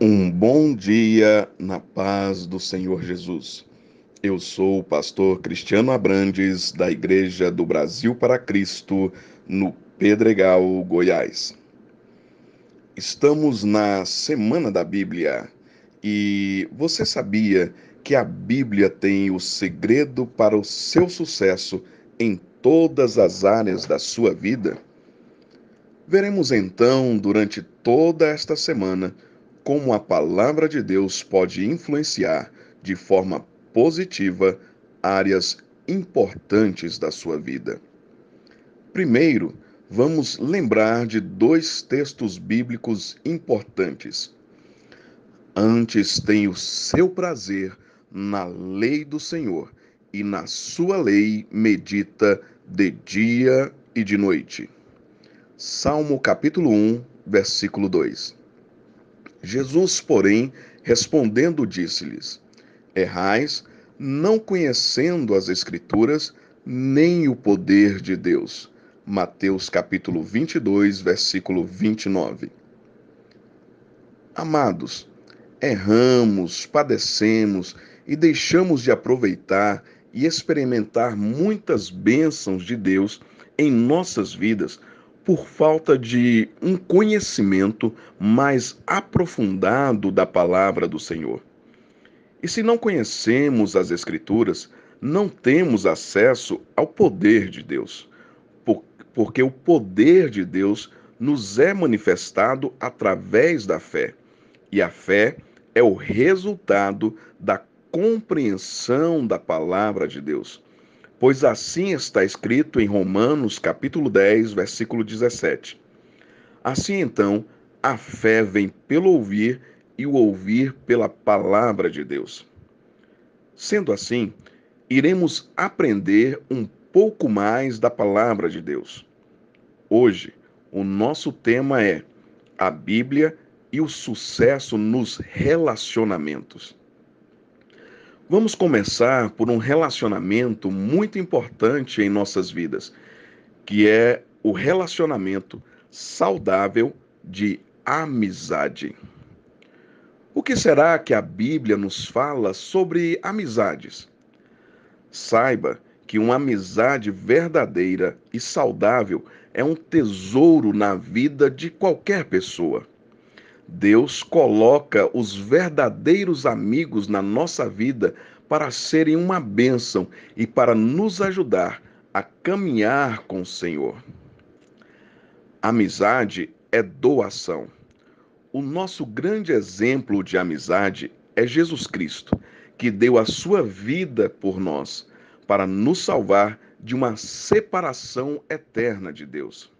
Um bom dia na paz do Senhor Jesus. Eu sou o pastor Cristiano Abrantes, da Igreja do Brasil para Cristo, no Pedregal, Goiás. Estamos na Semana da Bíblia e você sabia que a Bíblia tem o segredo para o seu sucesso em todas as áreas da sua vida? Veremos então, durante toda esta semana, como a palavra de Deus pode influenciar de forma positiva áreas importantes da sua vida. Primeiro, vamos lembrar de dois textos bíblicos importantes. Antes tem o seu prazer na lei do Senhor, e na sua lei medita de dia e de noite. Salmo capítulo 1, versículo 2. Jesus, porém, respondendo, disse-lhes: Errais, não conhecendo as Escrituras, nem o poder de Deus. Mateus capítulo 22, versículo 29. Amados, erramos, padecemos e deixamos de aproveitar e experimentar muitas bênçãos de Deus em nossas vidas por falta de um conhecimento mais aprofundado da palavra do Senhor. E se não conhecemos as Escrituras, não temos acesso ao poder de Deus, porque o poder de Deus nos é manifestado através da fé. E a fé é o resultado da compreensão da palavra de Deus. Pois assim está escrito em Romanos, capítulo 10, versículo 17. Assim então, a fé vem pelo ouvir e o ouvir pela palavra de Deus. Sendo assim, iremos aprender um pouco mais da palavra de Deus. Hoje, o nosso tema é a Bíblia e o sucesso nos relacionamentos. Vamos começar por um relacionamento muito importante em nossas vidas, que é o relacionamento saudável de amizade. O que será que a Bíblia nos fala sobre amizades? Saiba que uma amizade verdadeira e saudável é um tesouro na vida de qualquer pessoa. Deus coloca os verdadeiros amigos na nossa vida para serem uma bênção e para nos ajudar a caminhar com o Senhor. Amizade é doação. O nosso grande exemplo de amizade é Jesus Cristo, que deu a sua vida por nós, para nos salvar de uma separação eterna de Deus.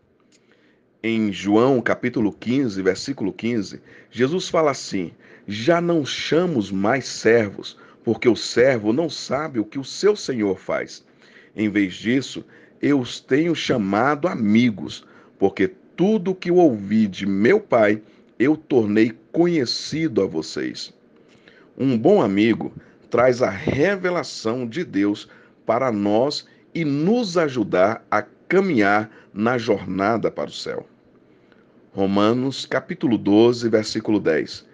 Em João capítulo 15, versículo 15, Jesus fala assim: Já não chamos mais servos, porque o servo não sabe o que o seu senhor faz. Em vez disso, eu os tenho chamado amigos, porque tudo o que eu ouvi de meu Pai, eu tornei conhecido a vocês. Um bom amigo traz a revelação de Deus para nós e nos ajudar a caminhar na jornada para o céu. Romanos capítulo 12, versículo 10.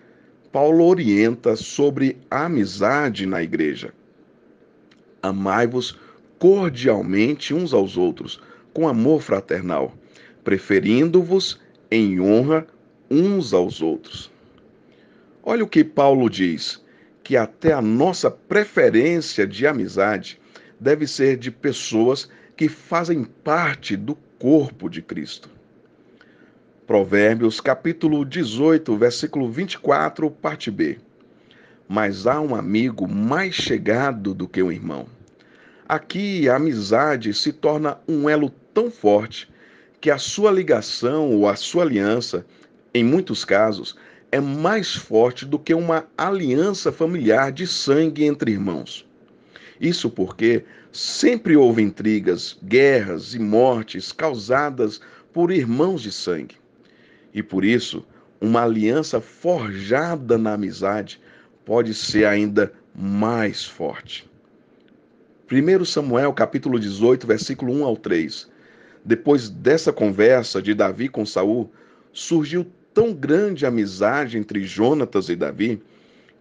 Paulo orienta sobre a amizade na igreja. Amai-vos cordialmente uns aos outros, com amor fraternal, preferindo-vos em honra uns aos outros. Olha o que Paulo diz, que até a nossa preferência de amizade deve ser de pessoas que fazem parte do corpo de Cristo. Provérbios capítulo 18, versículo 24, parte B. Mas há um amigo mais chegado do que um irmão. Aqui a amizade se torna um elo tão forte que a sua ligação ou a sua aliança, em muitos casos, é mais forte do que uma aliança familiar de sangue entre irmãos. Isso porque sempre houve intrigas, guerras e mortes causadas por irmãos de sangue. E por isso, uma aliança forjada na amizade pode ser ainda mais forte. 1 Samuel capítulo 18, versículo 1 ao 3. Depois dessa conversa de Davi com Saul, surgiu tão grande a amizade entre Jonatas e Davi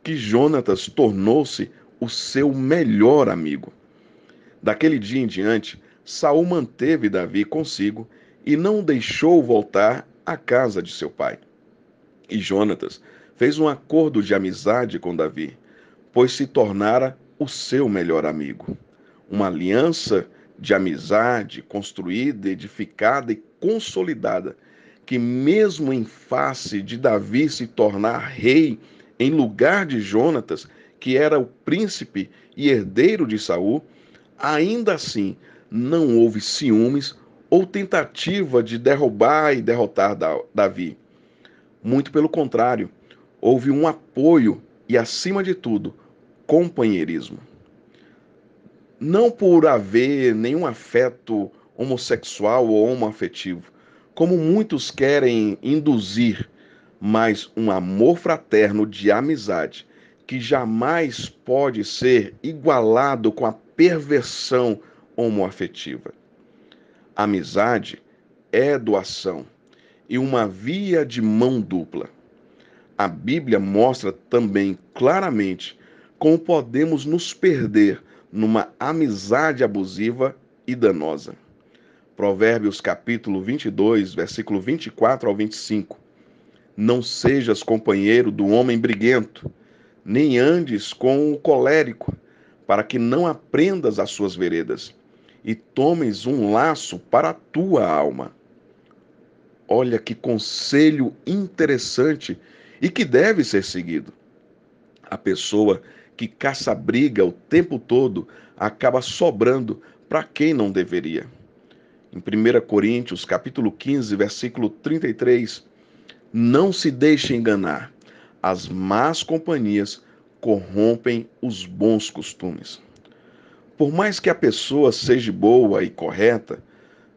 que Jonatas tornou-se o seu melhor amigo. Daquele dia em diante, Saul manteve Davi consigo e não o deixou voltar à casa de seu pai. E Jonatas fez um acordo de amizade com Davi, pois se tornara o seu melhor amigo. Uma aliança de amizade construída, edificada e consolidada, que mesmo em face de Davi se tornar rei em lugar de Jonatas, que era o príncipe e herdeiro de Saul, ainda assim não houve ciúmes ou tentativa de derrubar e derrotar Davi. Muito pelo contrário, houve um apoio e, acima de tudo, companheirismo. Não por haver nenhum afeto homossexual ou homoafetivo, como muitos querem induzir, mas um amor fraterno de amizade, que jamais pode ser igualado com a perversão homoafetiva. Amizade é doação e uma via de mão dupla. A Bíblia mostra também claramente como podemos nos perder numa amizade abusiva e danosa. Provérbios capítulo 22, versículo 24 ao 25. Não sejas companheiro do homem briguento, nem andes com o colérico, para que não aprendas as suas veredas e tomes um laço para a tua alma. Olha que conselho interessante e que deve ser seguido. A pessoa que caça briga o tempo todo acaba sobrando para quem não deveria. Em 1 Coríntios, capítulo 15, versículo 33, não se deixe enganar. As más companhias corrompem os bons costumes. Por mais que a pessoa seja boa e correta,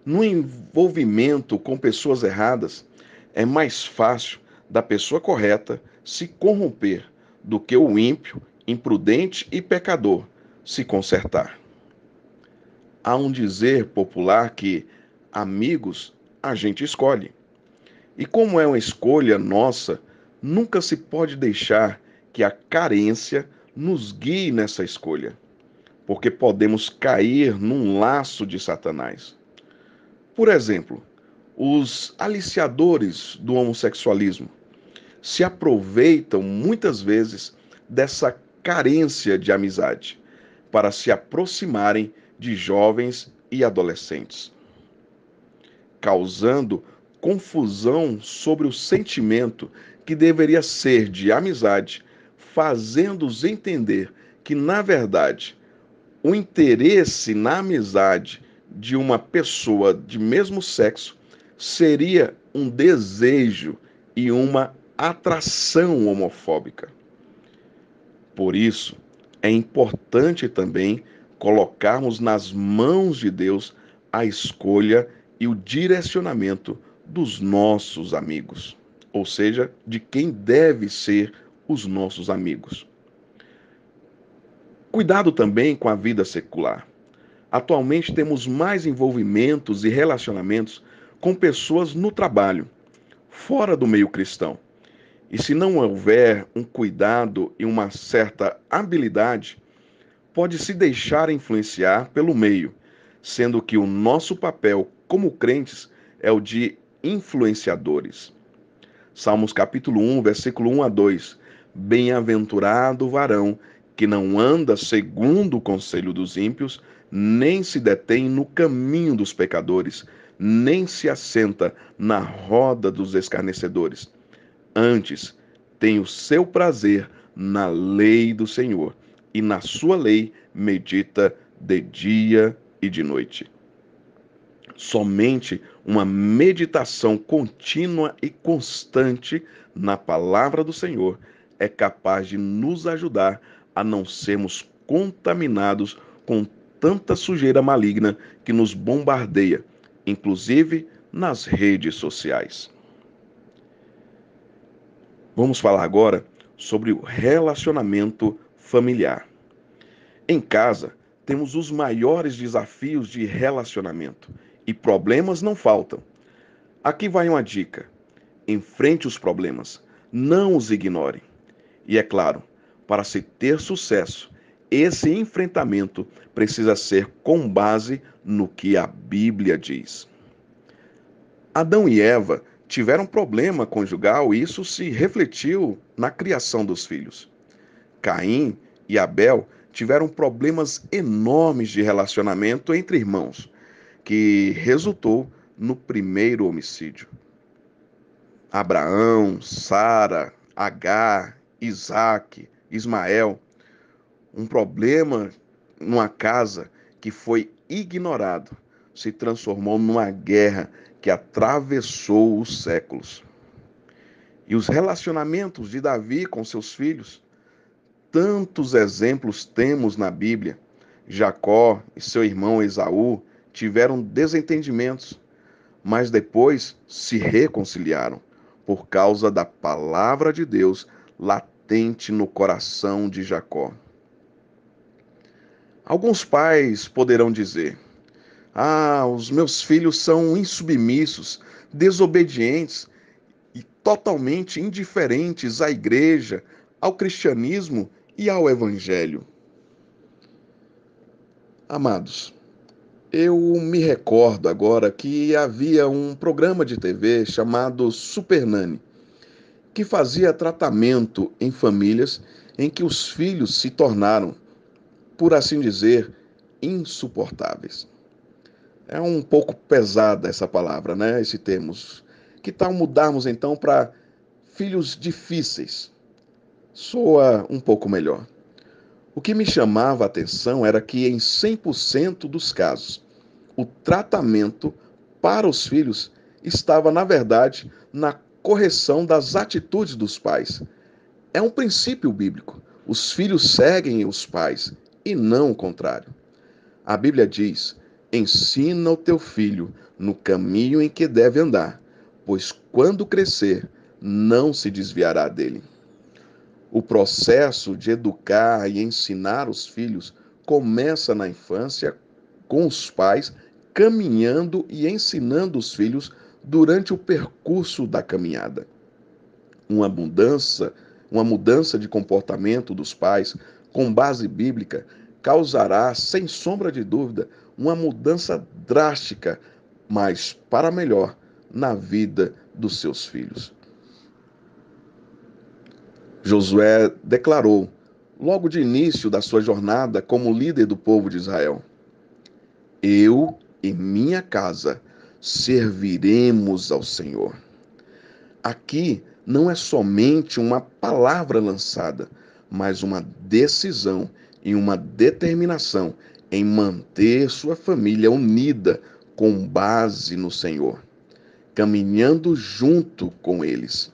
no envolvimento com pessoas erradas, é mais fácil da pessoa correta se corromper do que o ímpio, imprudente e pecador se consertar. Há um dizer popular que amigos a gente escolhe. E como é uma escolha nossa, nunca se pode deixar que a carência nos guie nessa escolha, porque podemos cair num laço de Satanás. Por exemplo, os aliciadores do homossexualismo se aproveitam muitas vezes dessa carência de amizade para se aproximarem de jovens e adolescentes, causando confusão sobre o sentimento que deveria ser de amizade, fazendo-os entender que, na verdade, o interesse na amizade de uma pessoa de mesmo sexo seria um desejo e uma atração homofóbica. Por isso, é importante também colocarmos nas mãos de Deus a escolha e o direcionamento dos nossos amigos, ou seja, de quem deve ser os nossos amigos. Cuidado também com a vida secular. Atualmente temos mais envolvimentos e relacionamentos com pessoas no trabalho, fora do meio cristão. E se não houver um cuidado e uma certa habilidade, pode se deixar influenciar pelo meio, sendo que o nosso papel como crentes é o de influenciadores. Salmos capítulo 1, versículo 1 a 2. Bem-aventurado o varão que não anda segundo o conselho dos ímpios, nem se detém no caminho dos pecadores, nem se assenta na roda dos escarnecedores. Antes, tem o seu prazer na lei do Senhor, e na sua lei medita de dia e de noite. Somente uma meditação contínua e constante na palavra do Senhor é capaz de nos ajudar a não sermos contaminados com tanta sujeira maligna que nos bombardeia, inclusive nas redes sociais. Vamos falar agora sobre o relacionamento familiar. Em casa, temos os maiores desafios de relacionamento e problemas não faltam. Aqui vai uma dica. Enfrente os problemas, não os ignore. E é claro, para se ter sucesso, esse enfrentamento precisa ser com base no que a Bíblia diz. Adão e Eva tiveram problema conjugal e isso se refletiu na criação dos filhos. Caim e Abel tiveram problemas enormes de relacionamento entre irmãos, que resultou no primeiro homicídio. Abraão, Sara, Agar, Isaac, Ismael, um problema numa casa que foi ignorado, se transformou numa guerra que atravessou os séculos. E os relacionamentos de Davi com seus filhos, tantos exemplos temos na Bíblia. Jacó e seu irmão Esaú tiveram desentendimentos, mas depois se reconciliaram por causa da palavra de Deus latente no coração de Jacó. Alguns pais poderão dizer: "Ah, os meus filhos são insubmissos, desobedientes e totalmente indiferentes à igreja, ao cristianismo e ao evangelho." Amados, eu me recordo agora que havia um programa de TV chamado Super Nani, que fazia tratamento em famílias em que os filhos se tornaram, por assim dizer, insuportáveis. É um pouco pesada essa palavra, né? Esse termos. Que tal mudarmos então para filhos difíceis? Soa um pouco melhor. O que me chamava a atenção era que em 100% dos casos, o tratamento para os filhos estava, na verdade, na correção das atitudes dos pais. É um princípio bíblico. Os filhos seguem os pais e não o contrário. A Bíblia diz: ensina o teu filho no caminho em que deve andar, pois quando crescer, não se desviará dele. O processo de educar e ensinar os filhos começa na infância, com os pais caminhando e ensinando os filhos durante o percurso da caminhada. Uma mudança de comportamento dos pais com base bíblica causará, sem sombra de dúvida, uma mudança drástica, mas para melhor, na vida dos seus filhos. Josué declarou, logo de início da sua jornada como líder do povo de Israel: eu e minha casa serviremos ao Senhor. Aqui não é somente uma palavra lançada, mas uma decisão e uma determinação em manter sua família unida com base no Senhor, caminhando junto com eles.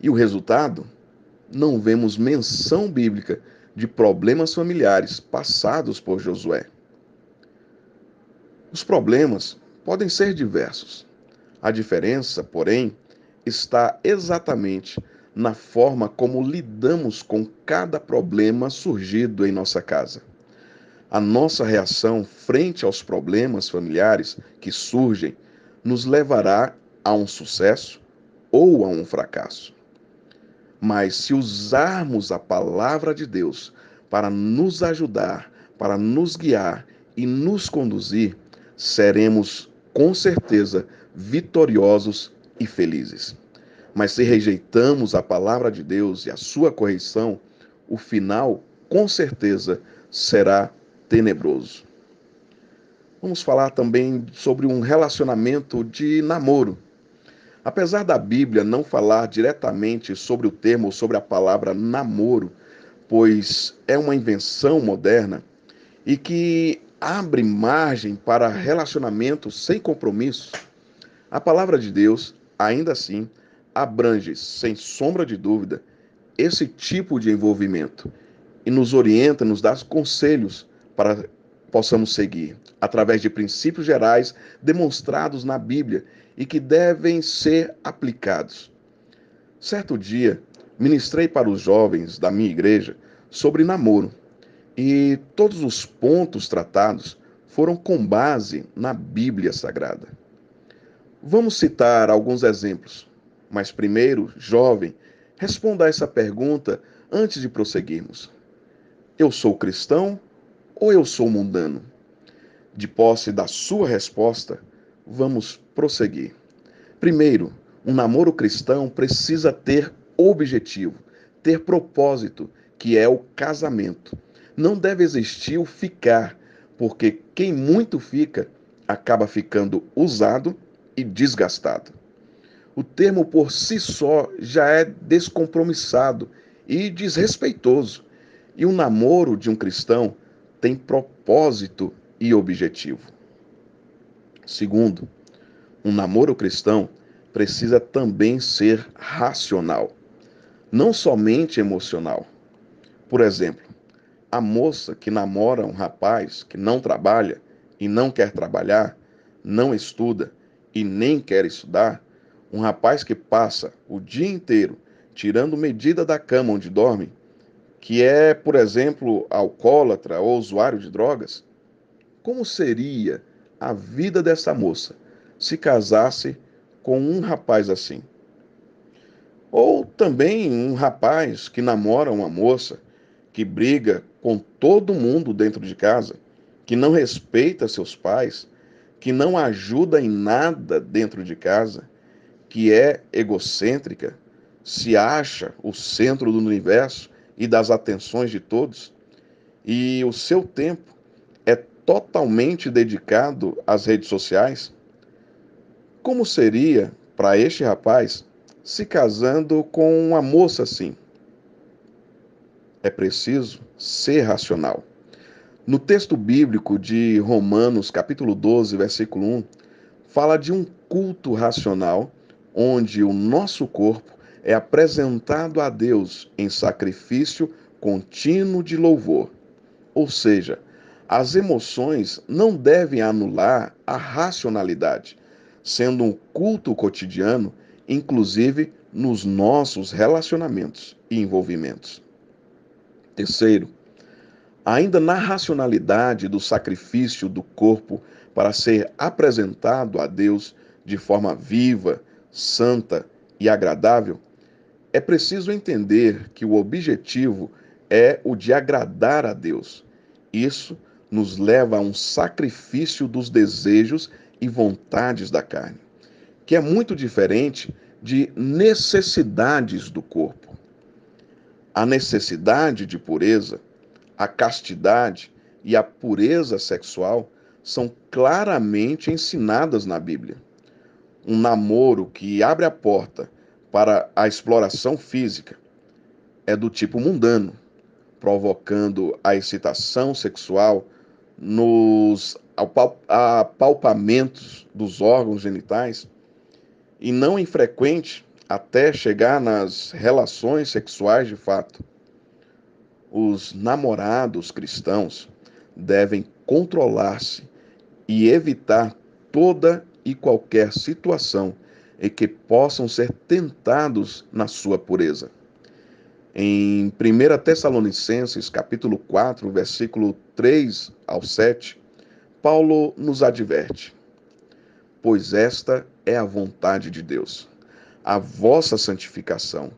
E o resultado? Não vemos menção bíblica de problemas familiares passados por Josué. Os problemas podem ser diversos. A diferença, porém, está exatamente na forma como lidamos com cada problema surgido em nossa casa. A nossa reação frente aos problemas familiares que surgem nos levará a um sucesso ou a um fracasso. Mas se usarmos a palavra de Deus para nos ajudar, para nos guiar e nos conduzir, seremos com certeza vitoriosos e felizes. Mas se rejeitamos a palavra de Deus e a sua correção, o final, com certeza, será tenebroso. Vamos falar também sobre um relacionamento de namoro. Apesar da Bíblia não falar diretamente sobre o termo ou sobre a palavra namoro, pois é uma invenção moderna e que abre margem para relacionamentos sem compromisso, a palavra de Deus, ainda assim, abrange, sem sombra de dúvida, esse tipo de envolvimento e nos orienta, nos dá conselhos para possamos seguir, através de princípios gerais demonstrados na Bíblia e que devem ser aplicados. Certo dia, ministrei para os jovens da minha igreja sobre namoro e todos os pontos tratados foram com base na Bíblia Sagrada. Vamos citar alguns exemplos. Mas primeiro, jovem, responda a essa pergunta antes de prosseguirmos. Eu sou cristão ou eu sou mundano? De posse da sua resposta, vamos prosseguir. Primeiro, um namoro cristão precisa ter objetivo, ter propósito, que é o casamento. Não deve existir o ficar, porque quem muito fica acaba ficando usado e desgastado. O termo por si só já é descompromissado e desrespeitoso. E o namoro de um cristão tem propósito e objetivo. Segundo, um namoro cristão precisa também ser racional, não somente emocional. Por exemplo, a moça que namora um rapaz que não trabalha e não quer trabalhar, não estuda e nem quer estudar, um rapaz que passa o dia inteiro tirando medida da cama onde dorme, que é, por exemplo, alcoólatra ou usuário de drogas, como seria a vida dessa moça se casasse com um rapaz assim? Ou também um rapaz que namora uma moça que briga com todo mundo dentro de casa, que não respeita seus pais, que não ajuda em nada dentro de casa, que é egocêntrica, se acha o centro do universo e das atenções de todos, e o seu tempo é totalmente dedicado às redes sociais? Como seria para este rapaz se casando com uma moça assim? É preciso ser racional. No texto bíblico de Romanos, capítulo 12, versículo 1, fala de um culto racional, onde o nosso corpo é apresentado a Deus em sacrifício contínuo de louvor. Ou seja, as emoções não devem anular a racionalidade, sendo um culto cotidiano, inclusive nos nossos relacionamentos e envolvimentos. Terceiro, ainda na racionalidade do sacrifício do corpo para ser apresentado a Deus de forma viva, santa e agradável, é preciso entender que o objetivo é o de agradar a Deus. Isso nos leva a um sacrifício dos desejos e vontades da carne, que é muito diferente de necessidades do corpo. A necessidade de pureza, a castidade e a pureza sexual são claramente ensinadas na Bíblia. Um namoro que abre a porta para a exploração física é do tipo mundano, provocando a excitação sexual nos apalpamentos dos órgãos genitais, e não infrequente até chegar nas relações sexuais de fato. Os namorados cristãos devem controlar-se e evitar toda e qualquer situação em que possam ser tentados na sua pureza. Em 1 Tessalonicenses, capítulo 4, versículo 3 ao 7, Paulo nos adverte: pois esta é a vontade de Deus, a vossa santificação,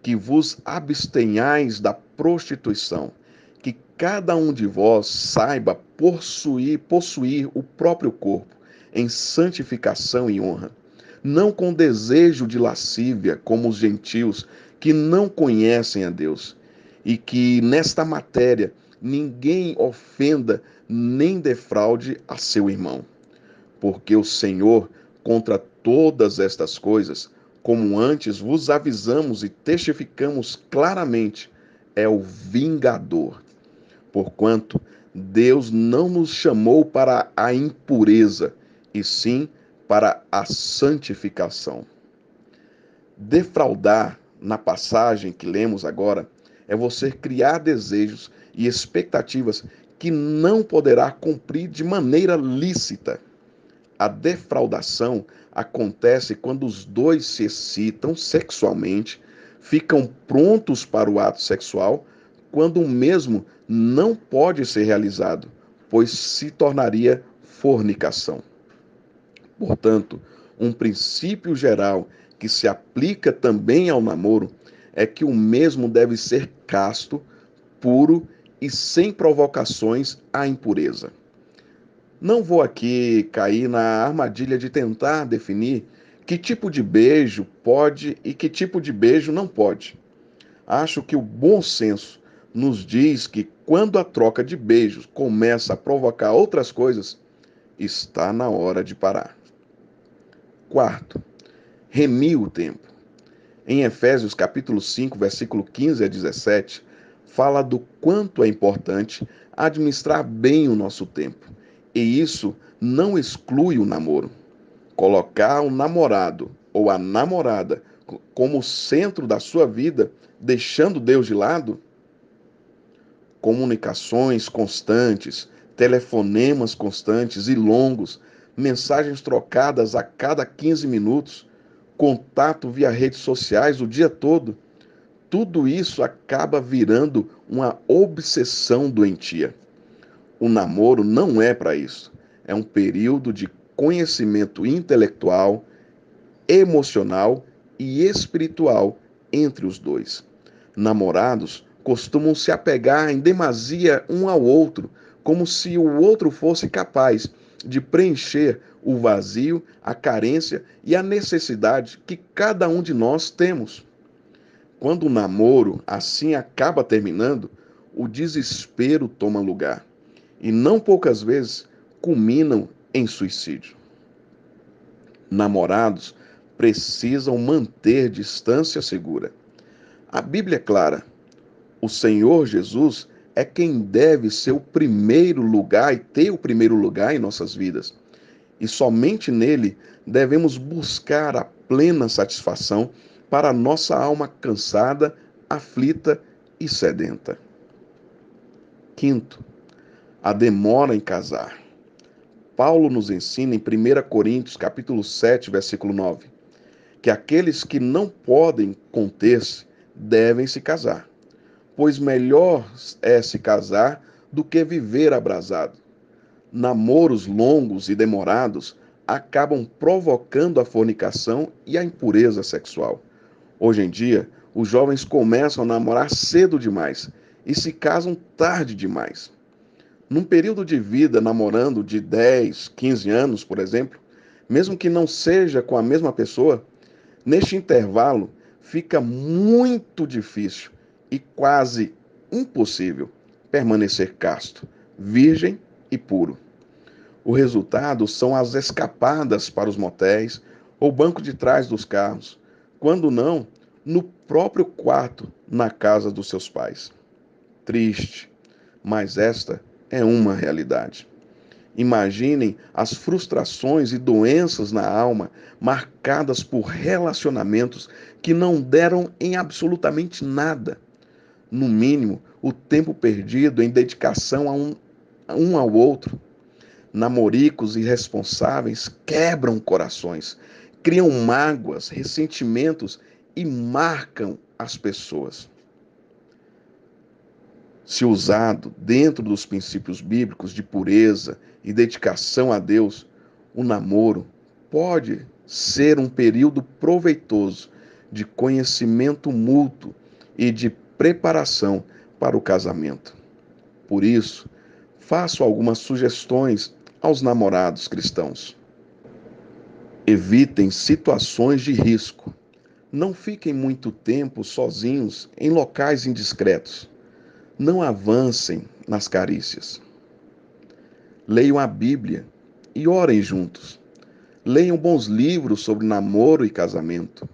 que vos abstenhais da prostituição, que cada um de vós saiba possuir o próprio corpo em santificação e honra, não com desejo de lascívia, como os gentios que não conhecem a Deus, e que nesta matéria ninguém ofenda nem defraude a seu irmão. Porque o Senhor, contra todas estas coisas, como antes vos avisamos e testificamos claramente, é o vingador. Porquanto Deus não nos chamou para a impureza, e sim para a santificação. Defraudar, na passagem que lemos agora, é você criar desejos e expectativas que não poderá cumprir de maneira lícita. A defraudação acontece quando os dois se excitam sexualmente, ficam prontos para o ato sexual, quando o mesmo não pode ser realizado, pois se tornaria fornicação. Portanto, um princípio geral que se aplica também ao namoro é que o mesmo deve ser casto, puro e sem provocações à impureza. Não vou aqui cair na armadilha de tentar definir que tipo de beijo pode e que tipo de beijo não pode. Acho que o bom senso nos diz que quando a troca de beijos começa a provocar outras coisas, está na hora de parar. Quarto, remir o tempo. Em Efésios capítulo 5, versículo 15 a 17, fala do quanto é importante administrar bem o nosso tempo. E isso não exclui o namoro. Colocar o namorado ou a namorada como centro da sua vida, deixando Deus de lado, comunicações constantes, telefonemas constantes e longos, mensagens trocadas a cada 15 minutos, contato via redes sociais o dia todo, tudo isso acaba virando uma obsessão doentia. O namoro não é para isso. É um período de conhecimento intelectual, emocional e espiritual entre os dois. Namorados costumam se apegar em demasia um ao outro, como se o outro fosse capaz de preencher o vazio, a carência e a necessidade que cada um de nós temos. Quando o namoro assim acaba terminando, o desespero toma lugar e não poucas vezes culminam em suicídio. Namorados precisam manter distância segura. A Bíblia é clara: o Senhor Jesus é quem deve ser o primeiro lugar e ter o primeiro lugar em nossas vidas. E somente nele devemos buscar a plena satisfação para a nossa alma cansada, aflita e sedenta. Quinto, a demora em casar. Paulo nos ensina em 1 Coríntios, capítulo 7, versículo 9, que aqueles que não podem conter-se devem se casar, pois melhor é se casar do que viver abrasado. Namoros longos e demorados acabam provocando a fornicação e a impureza sexual. Hoje em dia, os jovens começam a namorar cedo demais e se casam tarde demais. Num período de vida namorando de 10, 15 anos, por exemplo, mesmo que não seja com a mesma pessoa, neste intervalo fica muito difícil e quase impossível permanecer casto, virgem e puro. O resultado são as escapadas para os motéis ou banco de trás dos carros, quando não, no próprio quarto, na casa dos seus pais. Triste, mas esta é uma realidade. Imaginem as frustrações e doenças na alma marcadas por relacionamentos que não deram em absolutamente nada. No mínimo, o tempo perdido em dedicação a um ao outro. Namoricos irresponsáveis quebram corações, criam mágoas, ressentimentos e marcam as pessoas. Se usado dentro dos princípios bíblicos de pureza e dedicação a Deus, o namoro pode ser um período proveitoso de conhecimento mútuo e de preparação para o casamento. Por isso, faço algumas sugestões aos namorados cristãos. Evitem situações de risco. Não fiquem muito tempo sozinhos em locais indiscretos. Não avancem nas carícias. Leiam a Bíblia e orem juntos. Leiam bons livros sobre namoro e casamento.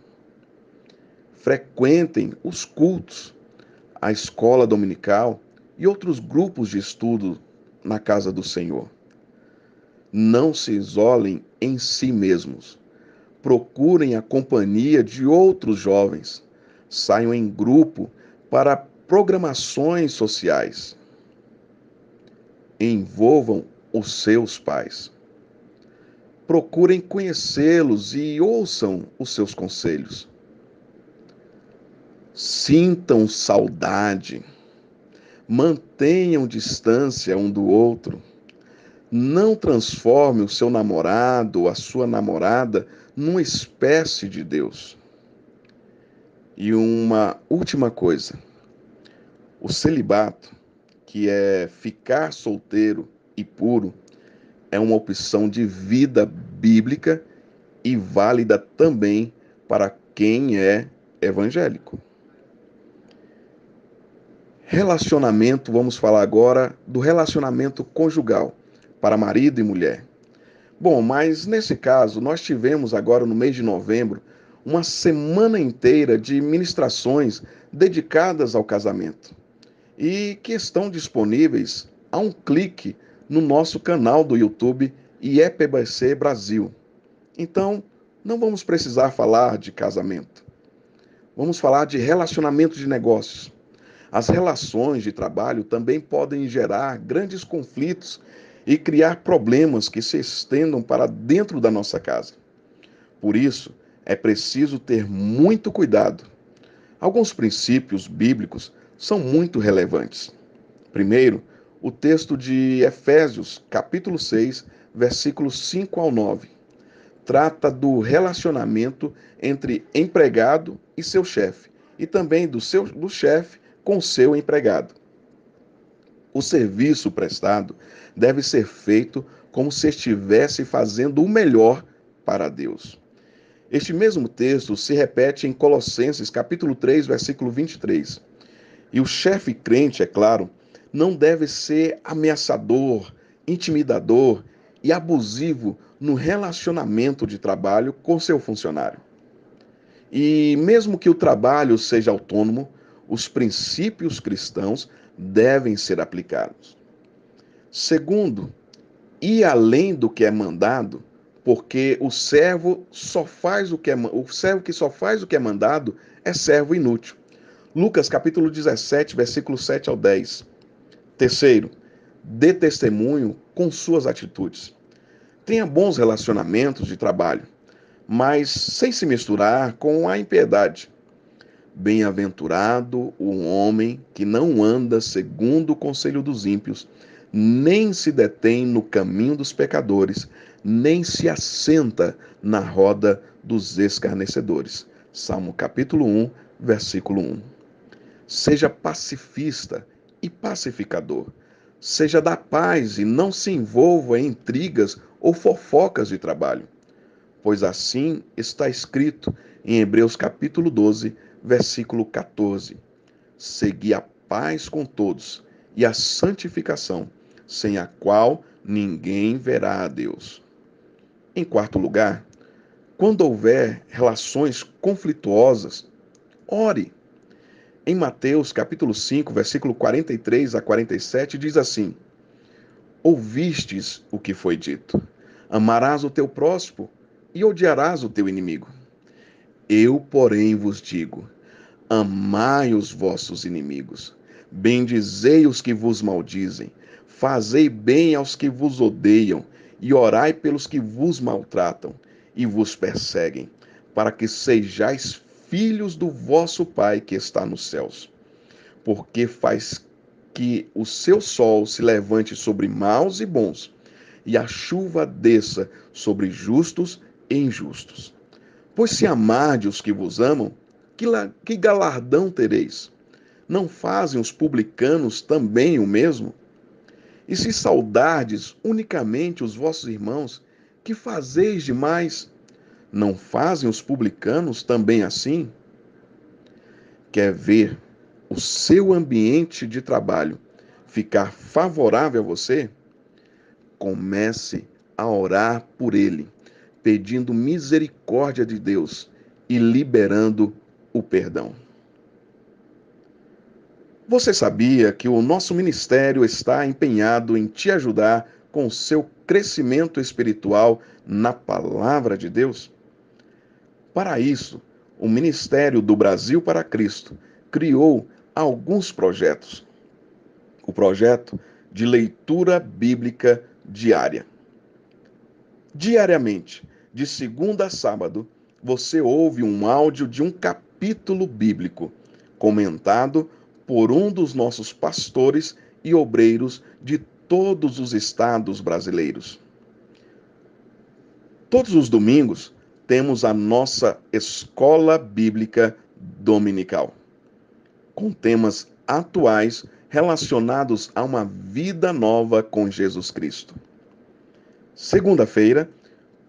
Frequentem os cultos, a escola dominical e outros grupos de estudo na casa do Senhor. Não se isolem em si mesmos. Procurem a companhia de outros jovens. Saiam em grupo para programações sociais. Envolvam os seus pais. Procurem conhecê-los e ouçam os seus conselhos. Sintam saudade. Mantenham distância um do outro. Não transforme o seu namorado ou a sua namorada numa espécie de Deus. E uma última coisa: o celibato, que é ficar solteiro e puro, é uma opção de vida bíblica e válida também para quem é evangélico. Relacionamento, vamos falar agora do relacionamento conjugal para marido e mulher. Bom, mas nesse caso, nós tivemos agora no mês de novembro uma semana inteira de ministrações dedicadas ao casamento e que estão disponíveis a um clique no nosso canal do YouTube IEPBC Brasil. Então, não vamos precisar falar de casamento. Vamos falar de relacionamento de negócios. As relações de trabalho também podem gerar grandes conflitos e criar problemas que se estendam para dentro da nossa casa. Por isso, é preciso ter muito cuidado. Alguns princípios bíblicos são muito relevantes. Primeiro, o texto de Efésios, capítulo 6, versículos 5 ao 9. Trata do relacionamento entre empregado e seu chefe, e também do chefe com seu empregado. O serviço prestado deve ser feito como se estivesse fazendo o melhor para Deus. Este mesmo texto se repete em Colossenses, capítulo 3, versículo 23. E o chefe crente, é claro, não deve ser ameaçador, intimidador e abusivo no relacionamento de trabalho com seu funcionário. E mesmo que o trabalho seja autônomo, os princípios cristãos devem ser aplicados. Segundo, ir além do que é mandado, porque o servo que só faz o que é mandado é servo inútil. Lucas capítulo 17, versículos 7 ao 10. Terceiro, dê testemunho com suas atitudes. Tenha bons relacionamentos de trabalho, mas sem se misturar com a impiedade. Bem-aventurado o homem que não anda segundo o conselho dos ímpios, nem se detém no caminho dos pecadores, nem se assenta na roda dos escarnecedores. Salmo capítulo 1, versículo 1. Seja pacifista e pacificador. Seja da paz e não se envolva em intrigas ou fofocas de trabalho, pois assim está escrito em Hebreus capítulo 12, versículo 14. Segui a paz com todos e a santificação, sem a qual ninguém verá a Deus. Em quarto lugar, quando houver relações conflituosas, ore. Em Mateus capítulo 5, versículo 43 a 47, diz assim: Ouvistes o que foi dito: amarás o teu próximo e odiarás o teu inimigo. Eu, porém, vos digo: amai os vossos inimigos, bendizei os que vos maldizem, fazei bem aos que vos odeiam, e orai pelos que vos maltratam e vos perseguem, para que sejais filhos do vosso Pai que está nos céus. Porque faz que o seu sol se levante sobre maus e bons, e a chuva desça sobre justos e injustos. Pois se amardes os que vos amam, que galardão tereis? Não fazem os publicanos também o mesmo? E se saudardes unicamente os vossos irmãos, que fazeis demais? Não fazem os publicanos também assim? Quer ver o seu ambiente de trabalho ficar favorável a você? Comece a orar por ele, pedindo misericórdia de Deus e liberando o perdão. Você sabia que o nosso ministério está empenhado em te ajudar com o seu crescimento espiritual na palavra de Deus? Para isso, o Ministério do Brasil para Cristo criou alguns projetos. O projeto de leitura bíblica diária. Diariamente, de segunda a sábado, você ouve um áudio de um capítulo bíblico, comentado por um dos nossos pastores e obreiros de todos os estados brasileiros. Todos os domingos temos a nossa Escola Bíblica Dominical, com temas atuais relacionados a uma vida nova com Jesus Cristo. Segunda-feira,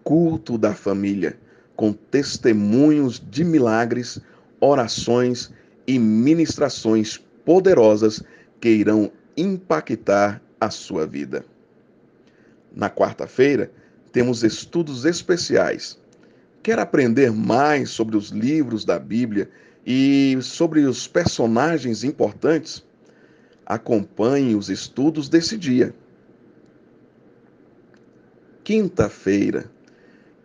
culto da família, com testemunhos de milagres, orações e ministrações poderosas que irão impactar a sua vida. Na quarta-feira, temos estudos especiais. Quer aprender mais sobre os livros da Bíblia e sobre os personagens importantes? Acompanhe os estudos desse dia. Quinta-feira.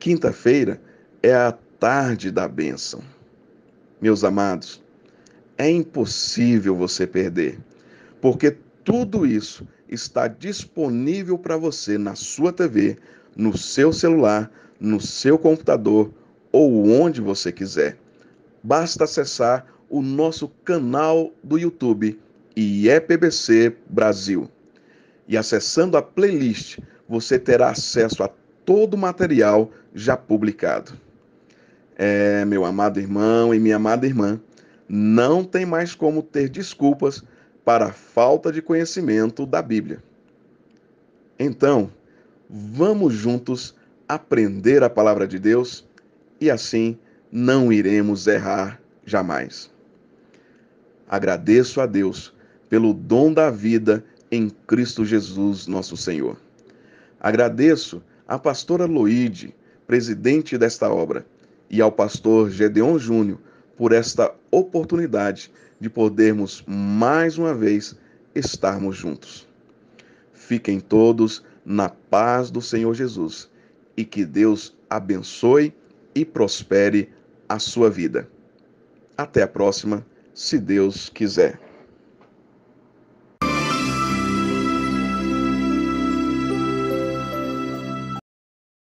Quinta-feira é a tarde da bênção. Meus amados, é impossível você perder, porque tudo isso está disponível para você na sua TV, no seu celular, no seu computador ou onde você quiser. Basta acessar o nosso canal do YouTube, IEPBC Brasil. E acessando a playlist, você terá acesso a todo o material já publicado. Meu amado irmão e minha amada irmã, não tem mais como ter desculpas para a falta de conhecimento da Bíblia. Então, vamos juntos aprender a palavra de Deus e assim não iremos errar jamais. Agradeço a Deus pelo dom da vida em Cristo Jesus, nosso Senhor. Agradeço à pastora Loide, presidente desta obra, e ao pastor Gedeon Júnior por esta oportunidade de podermos mais uma vez estarmos juntos. Fiquem todos na paz do Senhor Jesus e que Deus abençoe e prospere a sua vida. Até a próxima, se Deus quiser.